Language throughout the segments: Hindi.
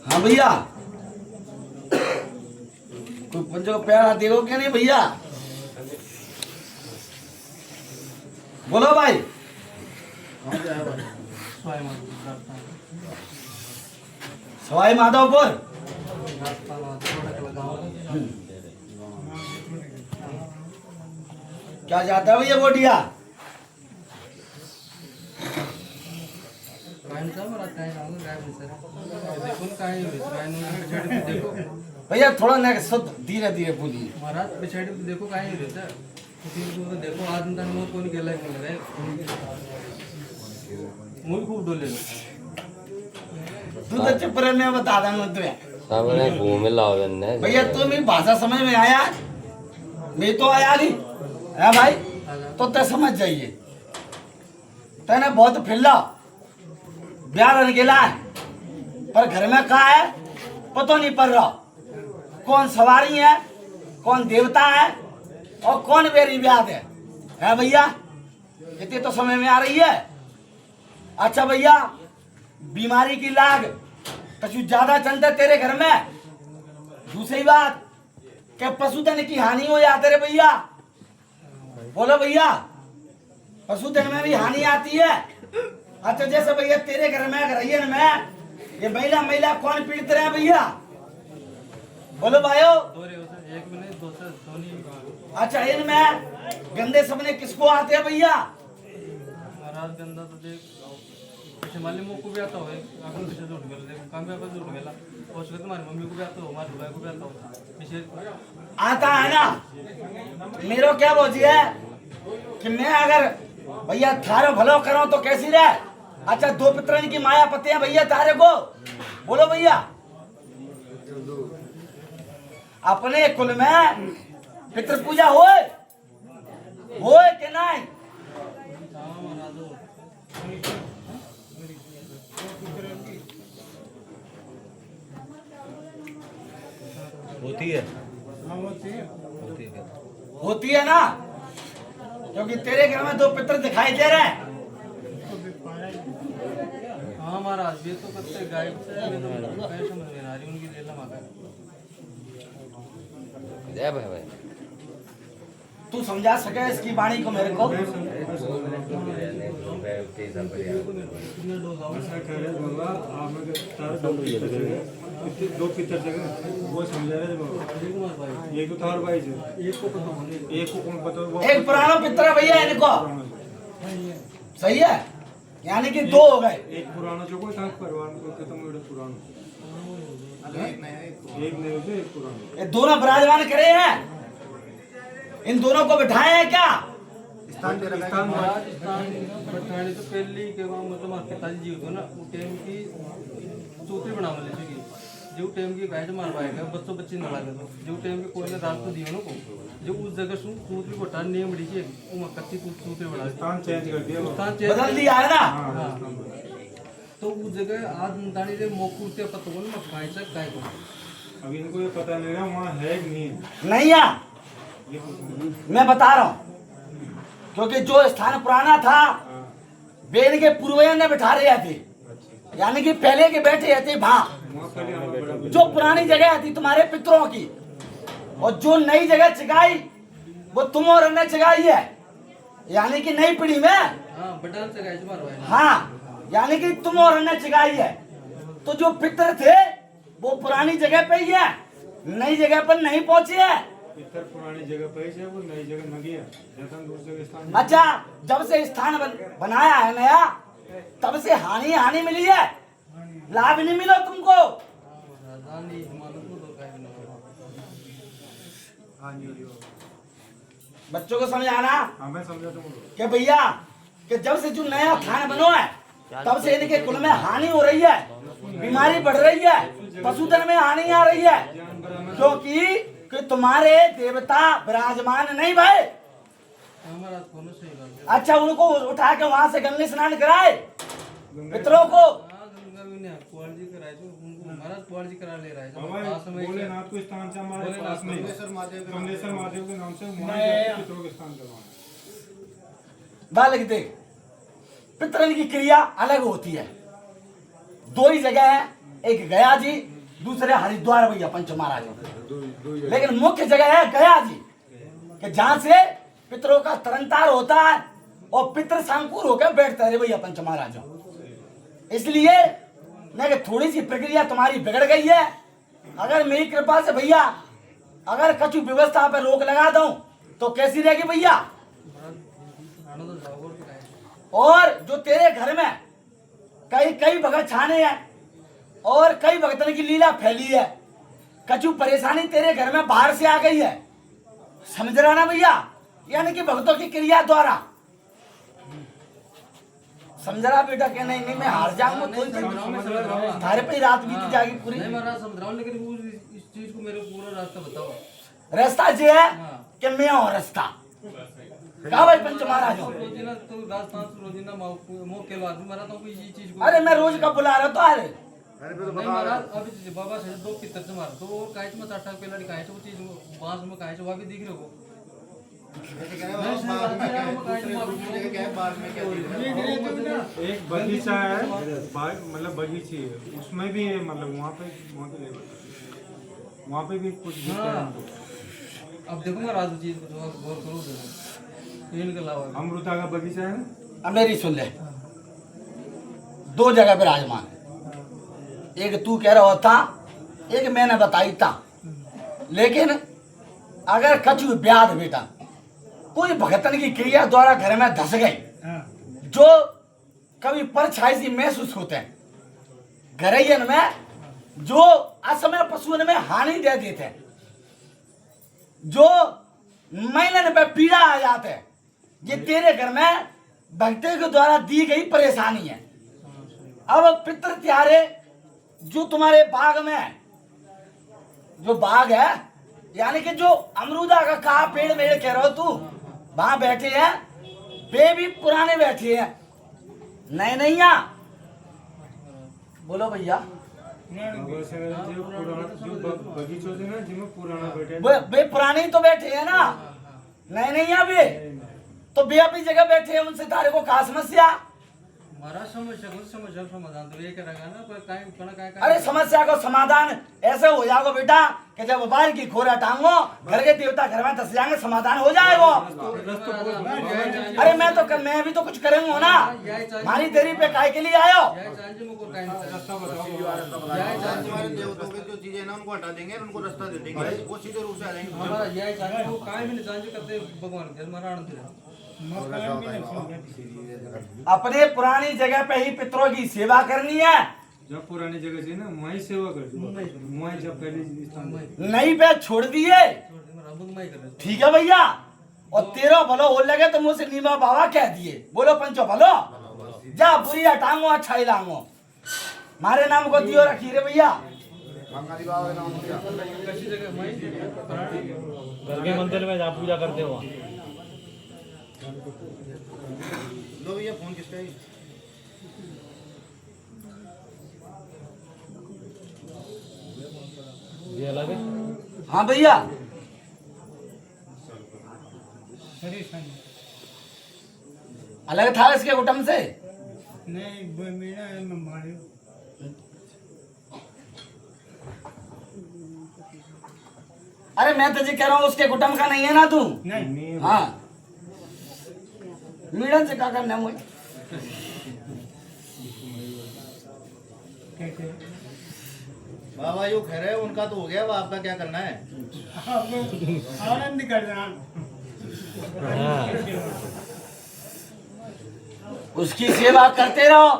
हाँ भैया, कोई पंजो का प्यार देखो क्या नहीं भैया? बोलो भाई। सवाई माधोपुर। क्या जाता है भैया बोटिया? भैया थोड़ा ना धीरे धीरे बोलिए महाराज। पिछाड़ी देखो काय रहता है, देखो आज मोर कोणी गेलाय म्हणलं रे, मुझे खूप डोले तू तो चुप रहने बता दूंगा तुम्हें। सामने घूमे लाओ ने भैया तुम्हें भाषा समझ में आया? मैं तो आया नहीं है भाई, तो ते समझ जाइए। तेने बहुत फिल्ला ब्याह गेला है, पर घर में कहा है पता नहीं पड़ रहा कौन सवारी है, कौन देवता है और कौन बेरी ब्याह है भैया? इतनी तो समय में आ रही है। अच्छा भैया, बीमारी की लाग कछु ज्यादा चलता तेरे घर में। दूसरी बात क्या पशुधन की हानि हो जाती है भैया? बोलो भैया, पशुधन में भी हानि आती है। अच्छा जैसे भैया तेरे घर में घरैयन में ये महिला कौन पीड़ित रहे भैया? बोलो भाइयों। एक मिनट अच्छा इनमें गंदे सपने किसको आते हैं भैया? महाराज गंदा तो देख पीछे माली मुंह को भी आता हो, अगल पीछे उठ गया, देख काम पे उठ गया, और उसके तुम्हारी मम्मी को भी आता हो, हमारे भाई को भी आता हो पीछे आता है ना। मेरो क्या बोझी है कि मैं अगर भैया थारो भलो करो तो कैसी रहे? अच्छा दो पितरन की माया पते हैं भैया तारे को। बोलो भैया, अपने कुल में पितृ पूजा होए कि नहीं? होती है होती है ना, क्योंकि तेरे घर में दो पितर दिखाई दे रहे हैं। हाँ महाराज, ये तो करते गायब से ये तो कैसे समझ में आ रही उनकी लेला माता। जय भाई तू समझा सके इसकी वाणी को मेरे को? दो पितर जगह वो समझा रहे थे। एक तो थार भाई से, एक को कौन पता? एक पुराना पितर है भैया इनको, सही है, यानी कि दो हो गए। एक पुराना जो कोई था परिवार को खत्म हो गया पुराना, एक नए से एक पुराना। ये दोनों विराजमान करे हैं, इन दोनों को बिठाए हैं क्या? स्थान महाराज स्थान बैठाने तो पहले के वहाँ मतलब आपके पिताजी जी होते ना, वो टाइम की चौथरी बना वाले थे जो टाइम की गाय मार पाएगा बच्चों बच्चे न लगे तो जो टाइम के कोई ने रात को दियो ना को जो उस जगह सु चौथरी को टान नियम बड़ी है वो कच्ची चौथरी बना स्थान चेंज कर दिया, स्थान चेंज बदल दिया है ना। हाँ। तो उस जगह आज दानी रे मोकुते पता बोल मत खाई से काय को अभी इनको ये पता नहीं है वहाँ है कि नहीं। नहीं है, मैं बता रहा हूँ, क्योंकि जो स्थान पुराना था वेद के पूर्वजों ने बिठा रहे थे, यानी कि पहले के बैठे थे भा जो पुरानी जगह थी तुम्हारे पितरों की, और जो नई जगह चिकाई वो तुम और ने चिकाई है, यानी कि नई पीढ़ी में। हां बटान से गाय मार भाई। हाँ, यानी कि तुम और ने चिकाई है। तो जो पितर थे वो पुरानी जगह पे ही है, नई जगह पर नहीं पहुंचे है। पितर पुरानी जगह पे है, वो नई जगह न गया, जैसे दूसरे स्थान। अच्छा जब से स्थान बनाया है नया, तब से हानि मिली है, लाभ नहीं मिला तुमको। दानी मालूम तो काय नहीं। बच्चों को समझाना हमें समझा तुमको कि भैया कि जब से जो नया थान बनो है तब से इनके कुल में हानि हो रही है, बीमारी बढ़ रही है, पशुधन में हानि आ रही है, क्योंकि तुम्हारे देवता विराजमान नहीं भाई। हमारा कौन सही बात है। अच्छा उनको उठा के वहां से गंगे स्नान कराए पितरों को। हां गंगा में ने कुंवर जी कराए तो उनको महाराज कुंवर जी करा ले रहा है हमारे पास में भोलेनाथ को स्थान से हमारे पास में कमलेश्वर महादेव के नाम से पितरों के स्थान करवाना। बालक देख, पितरन की क्रिया अलग होती है, दो ही जगह है, एक गया जी दूसरे हरिद्वार भैया पंच महाराज। लेकिन मुख्य जगह है गया जी, कि जहां से पितरों का तरनतार होता है और पितृ संकुल होकर बैठते हैं भैया पंच महाराजों। इसलिए न कि थोड़ी सी प्रक्रिया तुम्हारी बिगड़ गई है, अगर मेरी कृपा से भैया अगर कछु व्यवस्था पे रोक लगा दूं तो कैसी रहेगी भैया? और जो तेरे घर में कई कई भगत छाने हैं और कई भगतन की लीला फैली है, कछु परेशानी तेरे घर में बाहर से आ गई है, समझ रहा ना भैया? यानी कि भक्तों की क्रिया द्वारा, समझ रहा बेटा? क्या नहीं मैं हार जाऊंगा तो थारे पे रात बीत जाएगी पूरी। नहीं महाराज समझ रहा हूँ, लेकिन वो इस चीज को मेरे को पूरा रास्ता बताओ। रास्ता जो है कि मैं हूँ रास्ता कहा भाई पंच महाराज। रोजीना तो राजस्थान से रोजीना मौके बाद में महाराज तो ये चीज को। अरे मैं रोज कब बुला रहा तो अरे नहीं महाराज अभी बाबा से दो पितर से मार तो और काहे में चाटा पेला काहे वो चीज बांस में काहे वो भी दिख रहे हो। एक बगीचा है, मतलब बगीचे है, उसमें भी है, मतलब वहाँ पे भी कुछ अब देखो महाराज चीज को गौर करो, देखो इनके अलावा अमृता का बगीचा है ना। अब मेरी सुन ले, दो जगह विराजमान है, एक तू कह रहा था, एक मैंने बताई था। लेकिन अगर कछु ब्याद बेटा कोई भगतन की क्रिया द्वारा घर में धस गई, जो कभी परछाई सी महसूस होते हैं घरैयन में, जो असमय पशुओं में हानि दे देते हैं, जो महिलन पे पीड़ा आ जाते हैं, ये तेरे घर में भक्ति के द्वारा दी गई परेशानी है। अब पितृ त्यारे जो तुम्हारे बाग में जो बाग है, यानी कि जो अमरूदा का कहा पेड़ मेरे कह रहे हो तू, वहां बैठे हैं वे भी पुराने बैठे हैं, नए नहीं आ बोलो भैया। बगीचों से ना जिनमें पुराना बैठे वे पुराने ही तो बैठे हैं ना, नए नहीं आ वे तो वे अपनी जगह बैठे हैं, उनसे तारे को कहा समस्या? महाराज समस्या समाधान तो ये करेगा ना, पर काहे अरे समस्या को समाधान ऐसे हो जाएगा बेटा कि जब बाहर की खोरा टांगो घर के देवता घर में धस जाएंगे, समाधान हो जाएगा। अरे मैं भी तो कुछ करेंगे ना, हमारी देरी पे काय के लिए आयो? देवताओं की जो चीजें ना उनको हटा देंगे, उनको रास्ता दे देंगे, वो सीधे रूप से आ जाएंगे। अपने पुरानी जगह पे ही पितरों की सेवा करनी है। जब पुरानी जगह से ना मैं सेवा कर दूँ, मैं जब पहले नई पे छोड़ दिए, ठीक है भैया। और तेरा भलो हो लगे तो मुझसे नीमा बाबा कह दिए, बोलो पंचो भलो, जा बुरी हटांगो अच्छा ही लांगो, मारे नाम को दियो रखी रे भैया। घर के मंदिर में जहाँ पूजा करते हो लो भैया फोन किसका है? ये अलग है। हाँ भैया अलग था इसके कुटुंब से? नहीं मेरा अरे मैं तुझे कह रहा हूँ उसके कुटुंब का नहीं है ना तू? नहीं। हाँ मीड़न से क्या करना है मुझे? बाबा यो खैर है, उनका तो हो गया, अब आपका क्या करना है? आनंद करना। उसकी सेवा करते रहो,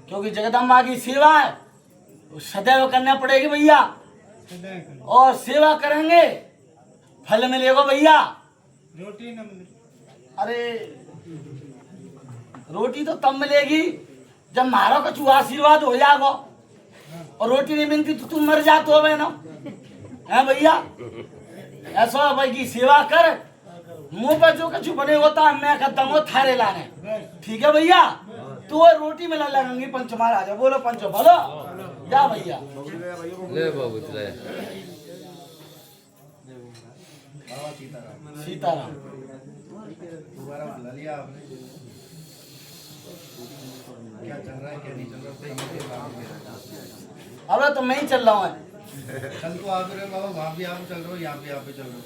क्योंकि जगदम्बा की सेवा है सदैव करना पड़ेगी भैया। और सेवा करेंगे फल मिलेगा भैया। रोटी न मिले। अरे रोटी तो तब मिलेगी जब मारो कछु आशीर्वाद हो जाएगा, और रोटी नहीं मिलती तो तुम मर जाते हो बहनों, है भैया? ऐसा भाई की सेवा कर, मुंह पर जो कछु बने होता है मैं कहता हूँ थारे लाने, ठीक है भैया? तो वो रोटी मिला लगेंगी पंच महाराज, बोलो पंचो बोलो, जा भैया। ले बाबू चले। सीताराम दोबारा बुला लिया आपने, क्या चल रहा है क्या नहीं चल रहा? अब तो मैं ही चल रहा हूँ। चल तो आप रहे हो बाबा, वहाँ भी आप चल रहे हो, यहाँ पे चल रहे हो।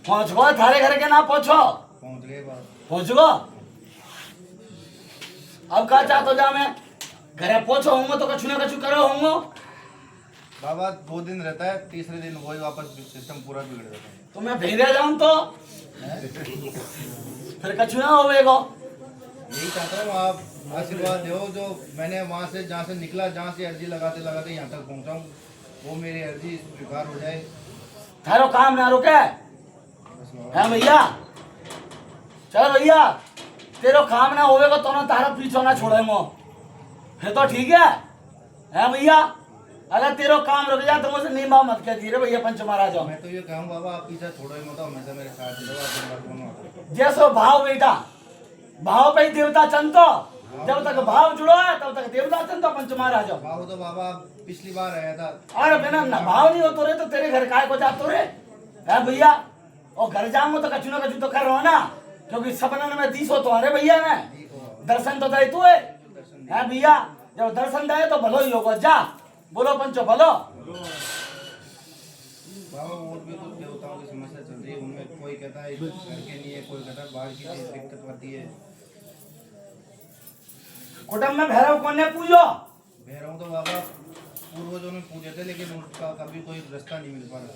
पहुँच गो थारे घर के ना पहुँचो, पहुँच गए बाबा। पहुँच गो। अब कहा चाहते हो जा मैं घरे पहुँचो होंगे तो कछु ना कछु करो होंगे। बाबा 2 दिन रहता है, तीसरे दिन वही वापस सिस्टम पूरा बिगड़ जाता है। तो मैं भेजा जाऊँ तो फिर कछु ना होवेगो। यही चाहता हूँ आप आशीर्वाद दो, जो मैंने वहाँ से जहाँ से निकला, जहाँ से अर्जी लगाते लगाते यहाँ तक पहुँचा हूँ, वो मेरी अर्जी स्वीकार हो जाए। थारो काम ना रुके है भैया। चल भैया तेरो काम ना होवेगो तो ना तारा पीछे ना छोड़ेंगे, फिर तो ठीक है भैया। अगर तेरो काम रुक जाए तो मुझसे नींबा मत कह दी रे भैया पंच महाराज। मैं तो ये कहूँ बाबा, आप पीछा छोड़ो ही मत, हमेशा मेरे साथ रहो, आप दोनों। जैसो भाव बेटा, भाव पे ही देवता चंतो। जब तक भाव जुड़ो है तब तक देवता चंतो पंच महाराज। भाव तो बाबा पिछली बार आया था। अरे बिना ना भाव नहीं हो तो रे तो तेरे घर काय को जातो रे है भैया। और घर जाऊंगा तो कछु ना कछु तो कर रहा ना, क्योंकि सपना में दिसो तो अरे भैया मैं दर्शन तो दे तू है भैया। जब दर्शन दे तो भलो ही होगा। जा बोलो पंचो बोलो। बाबा और भी कुछ देवताओं की समस्या चल रही है, उनमें कोई कहता है घर के नहीं है, कोई कहता है बाढ़ की दिक्कत आती है। कुटुंब में भैरव कौन ने पूजो? भैरव तो बाबा पूर्वजों ने पूजे थे, लेकिन उनका कभी कोई रास्ता नहीं मिल पा रहा।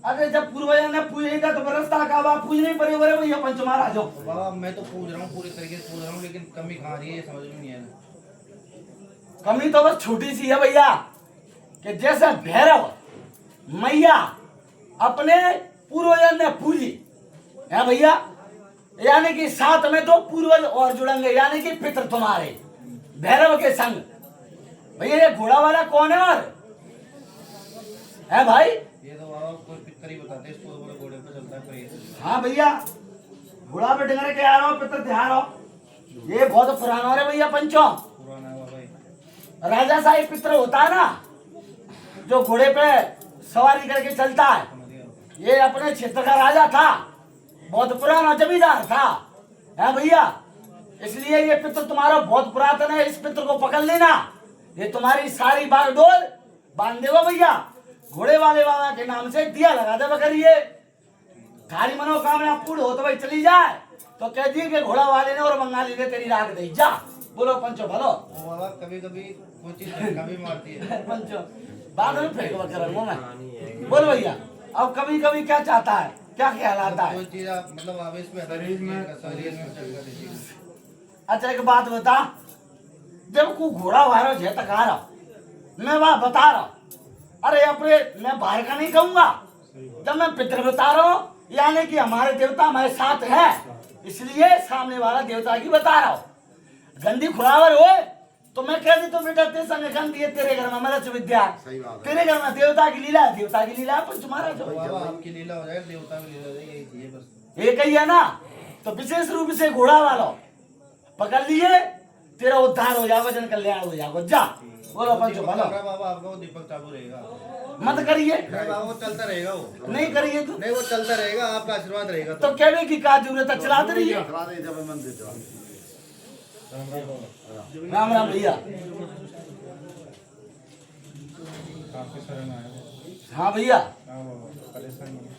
अरे जब पूर्वजों ने पूजेगा तो रास्ता का बात पूज नहीं पड़े भैया पंच महाराज। बाबा मैं तो पूछ रहा हूँ, पूरी तरीके से पूछ रहा हूँ, लेकिन कमी कहाँ रही है ये समझ में नहीं है। कमी तो बस छोटी सी है भैया कि जैसे भैरव मैया अपने पूर्वजन ने पूजी है भैया, यानी कि साथ में तो पूर्वज और जुड़ेंगे, यानी कि पितृ तुम्हारे भैरव के संग। भैया ये घोड़ा वाला कौन है और है भाई? ये तो बाबा कोई पितर ही बताते हैं, इसको बड़े घोड़े पे चलता है प्रेत। हाँ भैया घोड़ा पे डंगरे के आ रहा हो, पितृ ध्यान हो। ये बहुत पुराना है भैया पंचो। पुराना है बाबा। राजा साहिब पितृ होता है ना, जो घोड़े पे सवारी करके चलता है। ये अपने क्षेत्र का राजा था, बहुत पुराना जमींदार था है भैया। इसलिए ये पितृ तुम्हारा बहुत पुरातन है। इस पितृ को पकड़ लेना, ये तुम्हारी सारी बागडोर बांध देगा भैया। घोड़े वाले बाबा के नाम से दिया लगा दे करिए, थारी मनोकामना पूर्ण हो तो भाई चली जाए तो कह दिए कि घोड़ा वाले ने और बंगाली ने तेरी राख दी। जा बोलो पंचो भलो। वो बाबा कभी कभी कोई चीज धक्का भी मारती है। पंचो बाद में फेंक करूंगा मैं। बोल भैया अब कभी कभी क्या चाहता है, क्या ख्याल आता है? कोई चीज आप मतलब आवेश में शरीर में चलकर देखिए। अच्छा एक बात बता, जब को घोड़ा वायरस है तक आ रहा मैं वहां बता रहा हूँ, अरे अपने मैं बाहर का नहीं कहूंगा, जब मैं पितृ बता रहा हूँ यानी कि हमारे देवता हमारे साथ है, इसलिए सामने वाला देवता की बता रहा हूँ। गंदी खुरावर हो तो मैं कह दी तो बेटा तेरे संग गंदी है, तेरे घर में मलच विद्या, तेरे घर में देवता की लीला है, देवता की लीला है पंच महाराज। बाबा आपकी लीला हो जाए, देवता की लीला हो जाए, यही चाहिए बस। एक ही है ना, तो विशेष रूप से घोड़ा वाला पकड़ लिए, तेरा उद्धार हो जाएगा, जन कल्याण हो जाएगा। जा बोलो पंचो भलो। बाबा आपका वो दीपक चालू रहेगा, मत करिए। नहीं बाबा वो चलता रहेगा, वो नहीं करिए तो नहीं, वो चलता रहेगा, आपका आशीर्वाद रहेगा। तो कहने की क्या जरूरत है, चलाते रहिए। राम राम भैया। काफी शरण आया। हाँ भैया हाँ बाबा परेशानी है।